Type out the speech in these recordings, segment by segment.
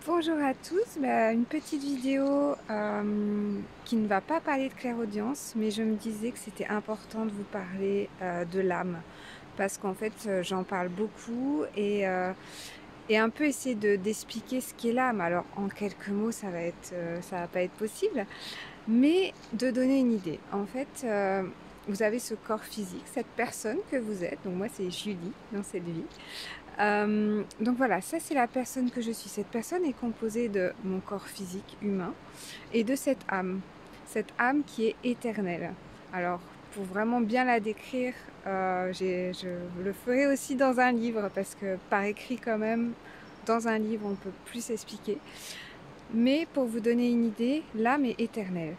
Bonjour à tous, une petite vidéo qui ne va pas parler de clairaudience, mais je me disais que c'était important de vous parler de l'âme, parce qu'en fait j'en parle beaucoup et un peu essayer d'expliquer ce qu'est l'âme. Alors en quelques mots ça va pas être possible, mais de donner une idée. En fait vous avez ce corps physique, cette personne que vous êtes, donc moi c'est Julie dans cette vie. Donc voilà, ça c'est la personne que je suis. Cette personne est composée de mon corps physique humain et de cette âme qui est éternelle. Alors pour vraiment bien la décrire, je le ferai aussi dans un livre parce que par écrit quand même, dans un livre on peut plus expliquer. Mais pour vous donner une idée, l'âme est éternelle.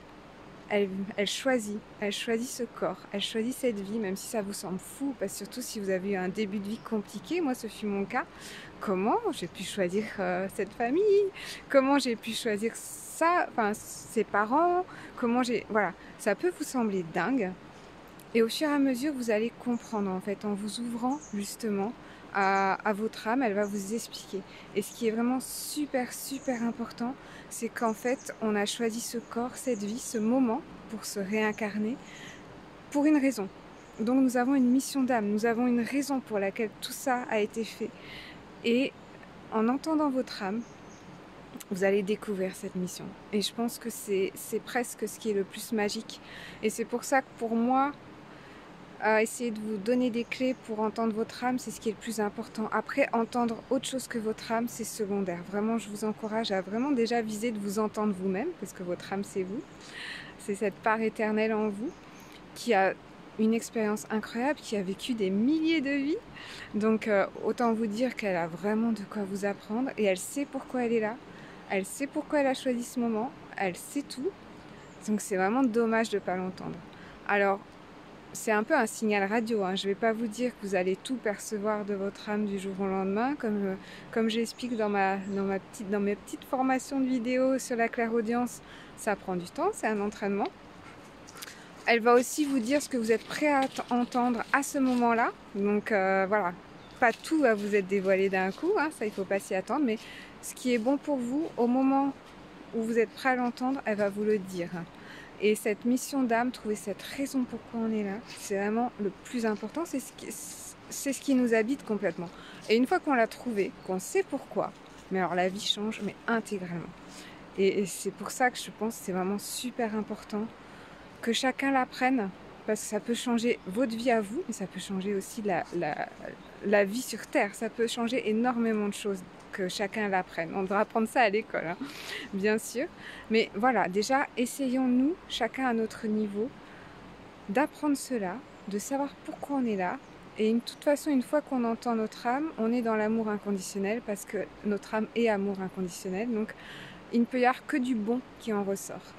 Elle choisit ce corps, elle choisit cette vie, même si ça vous semble fou, parce que surtout si vous avez eu un début de vie compliqué, moi ce fut mon cas. Comment j'ai pu choisir cette famille? Comment j'ai pu choisir ça, enfin ses parents? Voilà, ça peut vous sembler dingue. Et au fur et à mesure, vous allez comprendre en fait, en vous ouvrant justement à votre âme, elle va vous expliquer. Et ce qui est vraiment super super important, c'est qu'en fait, on a choisi ce corps, cette vie, ce moment pour se réincarner pour une raison. Donc nous avons une mission d'âme, nous avons une raison pour laquelle tout ça a été fait. Et en entendant votre âme, vous allez découvrir cette mission. Et je pense que c'est presque ce qui est le plus magique. Et c'est pour ça que pour moi, essayer de vous donner des clés pour entendre votre âme, c'est ce qui est le plus important. Après, entendre autre chose que votre âme, c'est secondaire. Vraiment, je vous encourage à vraiment déjà viser de vous entendre vous-même, parce que votre âme, c'est vous. C'est cette part éternelle en vous qui a une expérience incroyable, qui a vécu des milliers de vies. Donc, autant vous dire qu'elle a vraiment de quoi vous apprendre et elle sait pourquoi elle est là. Elle sait pourquoi elle a choisi ce moment. Elle sait tout. Donc, c'est vraiment dommage de ne pas l'entendre. Alors, c'est un peu un signal radio, hein. Je ne vais pas vous dire que vous allez tout percevoir de votre âme du jour au lendemain, comme j'explique dans mes petites formations de vidéos sur la clairaudience. Ça prend du temps, c'est un entraînement. Elle va aussi vous dire ce que vous êtes prêt à entendre à ce moment-là. Donc voilà, pas tout va vous être dévoilé d'un coup, hein, ça il ne faut pas s'y attendre, mais ce qui est bon pour vous, au moment où vous êtes prêt à l'entendre, elle va vous le dire. Et cette mission d'âme, trouver cette raison pourquoi on est là, c'est vraiment le plus important, c'est ce qui nous habite complètement. Et une fois qu'on l'a trouvé, qu'on sait pourquoi, mais alors la vie change, mais intégralement. Et c'est pour ça que je pense que c'est vraiment super important que chacun l'apprenne, parce que ça peut changer votre vie à vous, mais ça peut changer aussi la vie sur Terre. Ça peut changer énormément de choses, que chacun l'apprenne. On devra apprendre ça à l'école, hein, bien sûr. Mais voilà, déjà, essayons-nous, chacun à notre niveau, d'apprendre cela, de savoir pourquoi on est là. Et de toute façon, une fois qu'on entend notre âme, on est dans l'amour inconditionnel, parce que notre âme est amour inconditionnel. Donc, il ne peut y avoir que du bon qui en ressort.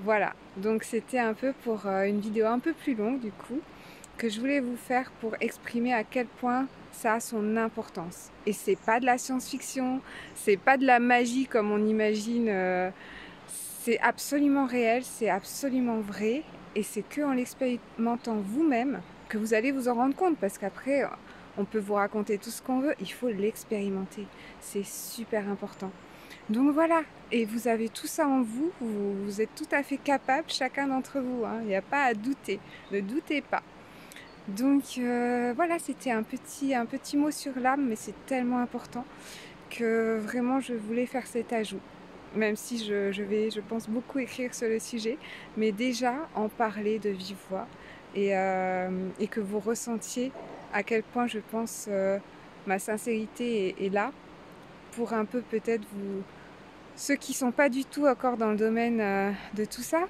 Voilà, donc c'était un peu pour une vidéo un peu plus longue du coup, que je voulais vous faire pour exprimer à quel point ça a son importance. Et c'est pas de la science-fiction, c'est pas de la magie comme on imagine, c'est absolument réel, c'est absolument vrai, et c'est que en l'expérimentant vous-même que vous allez vous en rendre compte, parce qu'après on peut vous raconter tout ce qu'on veut, il faut l'expérimenter, c'est super important. Donc voilà, et vous avez tout ça en vous, vous êtes tout à fait capable, chacun d'entre vous, hein, il n'y a pas à douter, ne doutez pas. Donc voilà, c'était un petit mot sur l'âme, mais c'est tellement important que vraiment je voulais faire cet ajout. Même si je vais, je pense, beaucoup écrire sur le sujet, mais déjà en parler de vive voix et que vous ressentiez à quel point je pense ma sincérité est là pour un peu peut-être vous... Ceux qui ne sont pas du tout encore dans le domaine de tout ça,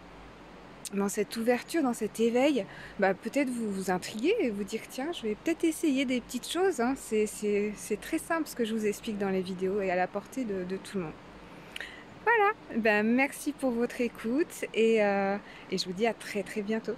dans cette ouverture, dans cet éveil, peut-être vous intriguer et vous dire tiens, je vais peut-être essayer des petites choses. Hein. C'est très simple ce que je vous explique dans les vidéos et à la portée de tout le monde. Voilà, merci pour votre écoute et je vous dis à très très bientôt.